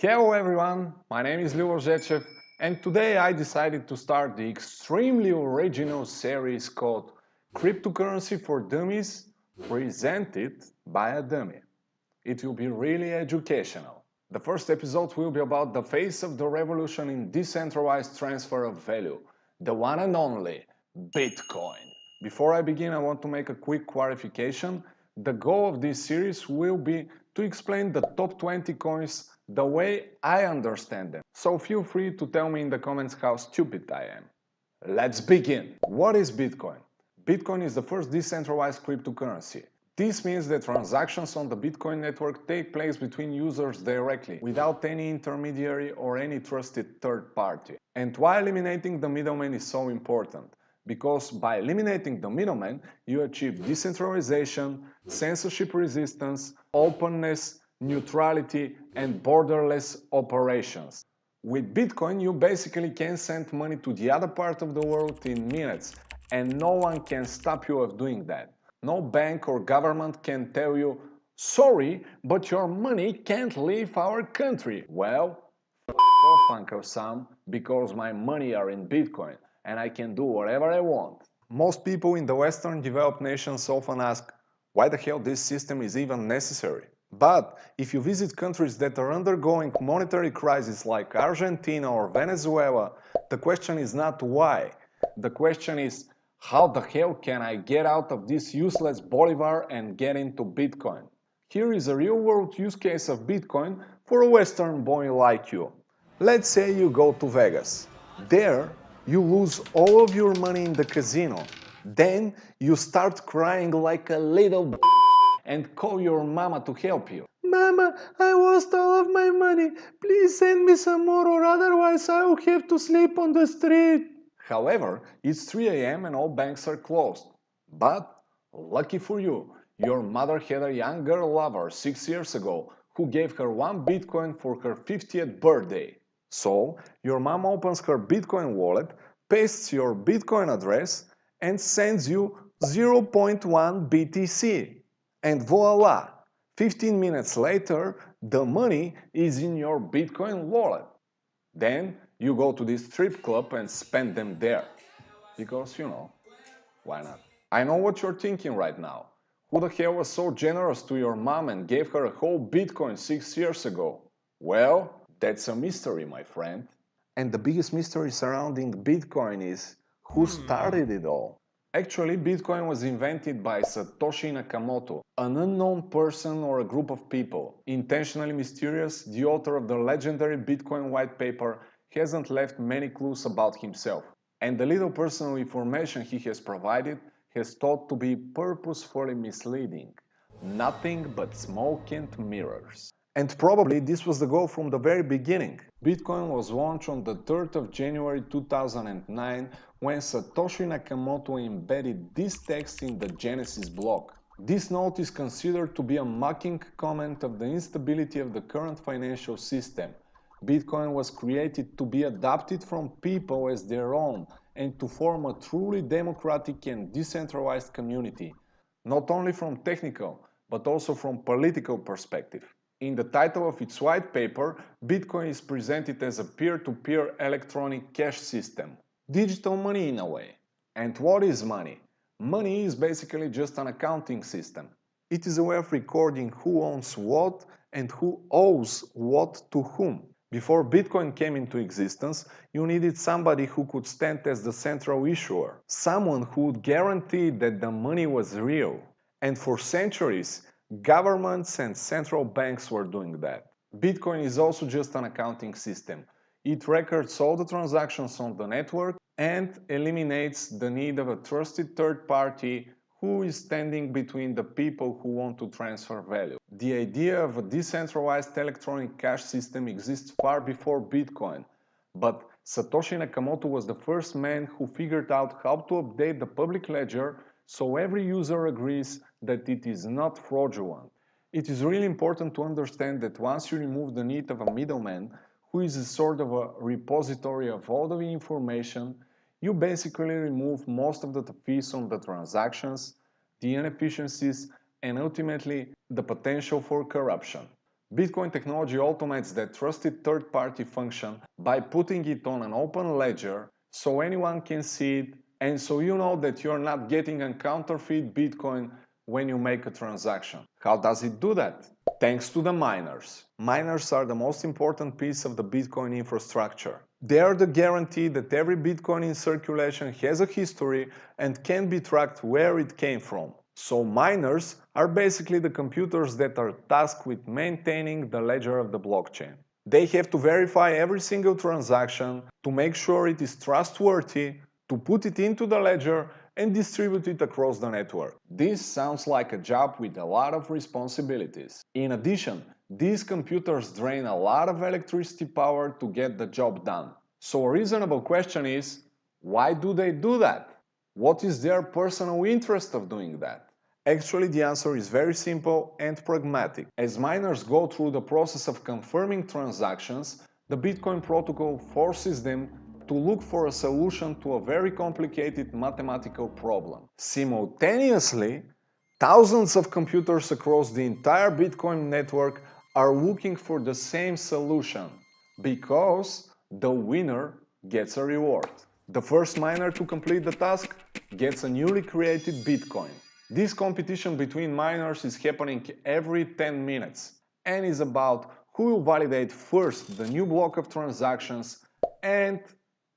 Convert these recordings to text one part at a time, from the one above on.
Hello everyone, my name is Ljubo and today I decided to start the extremely original series called Cryptocurrency for Dummies, presented by a dummy. It will be really educational. The first episode will be about the face of the revolution in decentralized transfer of value, the one and only Bitcoin. Before I begin, I want to make a quick clarification. The goal of this series will be to explain the top 20 coins the way I understand them. So feel free to tell me in the comments how stupid I am. Let's begin! What is Bitcoin? Bitcoin is the first decentralized cryptocurrency. This means that transactions on the Bitcoin network take place between users directly, without any intermediary or any trusted third party. And why eliminating the middleman is so important? Because by eliminating the middleman, you achieve decentralization, censorship resistance, openness, neutrality, and borderless operations. With Bitcoin, you basically can send money to the other part of the world in minutes, and no one can stop you of doing that. No bank or government can tell you, sorry, but your money can't leave our country. Well, off, Uncle Sam, because my money are in Bitcoin and I can do whatever I want. Most people in the Western developed nations often ask, why the hell this system is even necessary? But if you visit countries that are undergoing monetary crisis like Argentina or Venezuela, the question is not why. The question is, how the hell can I get out of this useless Bolivar and get into Bitcoin? Here is a real-world use case of Bitcoin for a Western boy like you. Let's say you go to Vegas. There, you lose all of your money in the casino. Then you start crying like a little b**** and call your mama to help you. Mama, I lost all of my money. Please send me some more or otherwise I will have to sleep on the street. However, it's 3 a.m. and all banks are closed. But, lucky for you, your mother had a young girl lover 6 years ago who gave her 1 Bitcoin for her 50th birthday. So, your mom opens her Bitcoin wallet, pastes your Bitcoin address, and sends you 0.1 BTC. And voila! 15 minutes later, the money is in your Bitcoin wallet. Then you go to this strip club and spend them there. Because, why not? I know what you're thinking right now. Who the hell was so generous to your mom and gave her a whole Bitcoin 6 years ago? Well, that's a mystery, my friend. And the biggest mystery surrounding Bitcoin is who started it all. Actually, Bitcoin was invented by Satoshi Nakamoto, an unknown person or a group of people. Intentionally mysterious, the author of the legendary Bitcoin white paper hasn't left many clues about himself. And the little personal information he has provided has thought to be purposefully misleading. Nothing but smoke and mirrors. And probably this was the goal from the very beginning. Bitcoin was launched on the 3rd of January 2009 when Satoshi Nakamoto embedded this text in the Genesis block. This note is considered to be a mocking comment of the instability of the current financial system. Bitcoin was created to be adopted from people as their own and to form a truly democratic and decentralized community, not only from technical, but also from political perspective. In the title of its white paper, Bitcoin is presented as a peer-to-peer electronic cash system. Digital money in a way. And what is money? Money is basically just an accounting system. It is a way of recording who owns what and who owes what to whom. Before Bitcoin came into existence, you needed somebody who could stand as the central issuer. Someone who would guarantee that the money was real. And for centuries, governments and central banks were doing that. Bitcoin is also just an accounting system. It records all the transactions on the network and eliminates the need of a trusted third party who is standing between the people who want to transfer value. The idea of a decentralized electronic cash system exists far before Bitcoin, but Satoshi Nakamoto was the first man who figured out how to update the public ledger so every user agrees that it is not fraudulent. It is really important to understand that once you remove the need of a middleman, who is a sort of a repository of all the information, you basically remove most of the fees on the transactions, the inefficiencies, and ultimately the potential for corruption. Bitcoin technology automates that trusted third-party function by putting it on an open ledger so anyone can see it and so you know that you're not getting a counterfeit Bitcoin when you make a transaction. How does it do that? Thanks to the miners. Miners are the most important piece of the Bitcoin infrastructure. They are the guarantee that every Bitcoin in circulation has a history and can be tracked where it came from. So miners are basically the computers that are tasked with maintaining the ledger of the blockchain. They have to verify every single transaction to make sure it is trustworthy, to put it into the ledger and distribute it across the network. This sounds like a job with a lot of responsibilities. In addition, these computers drain a lot of electricity power to get the job done. So a reasonable question is, why do they do that? What is their personal interest of doing that? Actually, the answer is very simple and pragmatic. As miners go through the process of confirming transactions, the Bitcoin protocol forces them to look for a solution to a very complicated mathematical problem. Simultaneously, thousands of computers across the entire Bitcoin network are looking for the same solution, because the winner gets a reward. The first miner to complete the task gets a newly created Bitcoin. This competition between miners is happening every 10 minutes and is about who will validate first the new block of transactions and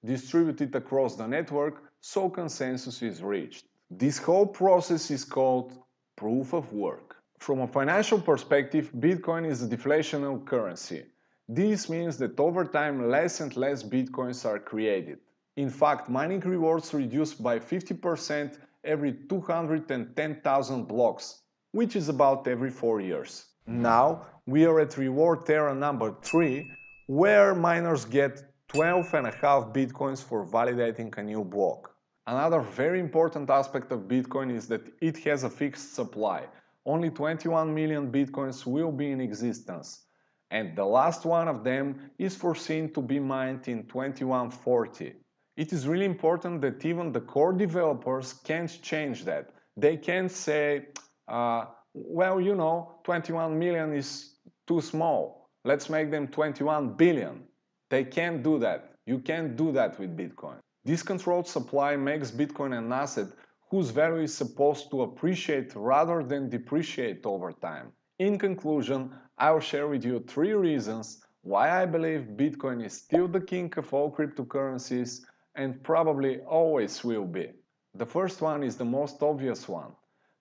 distribute it across the network so consensus is reached. This whole process is called proof of work. From a financial perspective, Bitcoin is a deflationary currency. This means that over time less and less Bitcoins are created. In fact, mining rewards reduce by 50% every 210,000 blocks, which is about every 4 years. Now we are at reward era number 3, where miners get 12.5 Bitcoins for validating a new block. Another very important aspect of Bitcoin is that it has a fixed supply. Only 21 million Bitcoins will be in existence, and the last one of them is foreseen to be mined in 2140. It is really important that even the core developers can't change that. They can't say, well, 21 million is too small. Let's make them 21 billion. They can't do that. You can't do that with Bitcoin. This controlled supply makes Bitcoin an asset whose value is supposed to appreciate rather than depreciate over time. In conclusion, I'll share with you 3 reasons why I believe Bitcoin is still the king of all cryptocurrencies and probably always will be. The first one is the most obvious one.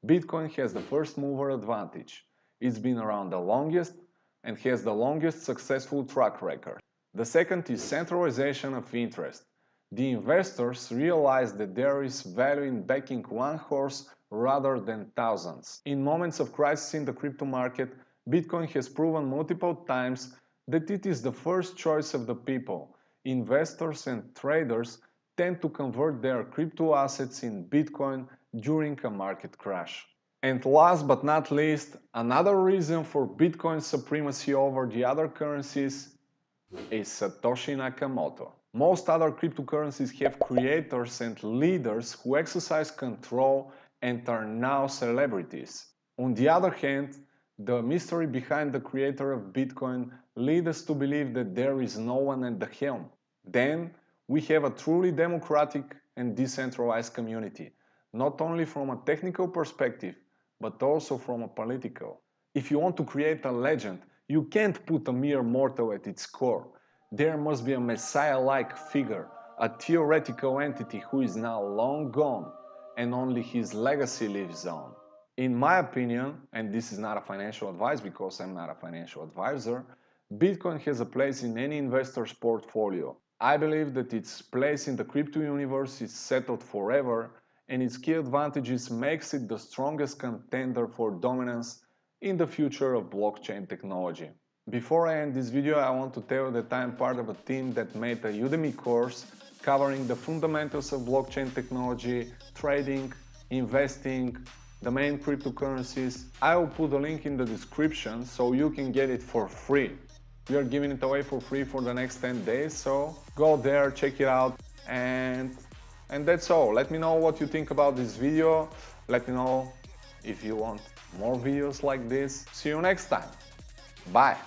Bitcoin has the first mover advantage. It's been around the longest and has the longest successful track record. The second is centralization of interest. The investors realize that there is value in backing one horse rather than thousands. In moments of crisis in the crypto market, Bitcoin has proven multiple times that it is the first choice of the people. Investors and traders tend to convert their crypto assets in Bitcoin during a market crash. And last but not least, another reason for Bitcoin's supremacy over the other currencies is Satoshi Nakamoto. Most other cryptocurrencies have creators and leaders who exercise control and are now celebrities. On the other hand, the mystery behind the creator of Bitcoin leads us to believe that there is no one at the helm. Then we have a truly democratic and decentralized community, not only from a technical perspective, but also from a political. If you want to create a legend, you can't put a mere mortal at its core. There must be a messiah-like figure, a theoretical entity who is now long gone, and only his legacy lives on. In my opinion, and this is not a financial advice because I'm not a financial advisor, Bitcoin has a place in any investor's portfolio. I believe that its place in the crypto universe is settled forever, and its key advantages makes it the strongest contender for dominance in the future of blockchain technology. Before I end this video, I want to tell you that I am part of a team that made a Udemy course covering the fundamentals of blockchain technology, trading, investing, the main cryptocurrencies. I will put a link in the description so you can get it for free. We are giving it away for free for the next 10 days, so go there, check it out, and that's all. Let me know what you think about this video. Let me know if you want more videos like this. See you next time. Bye!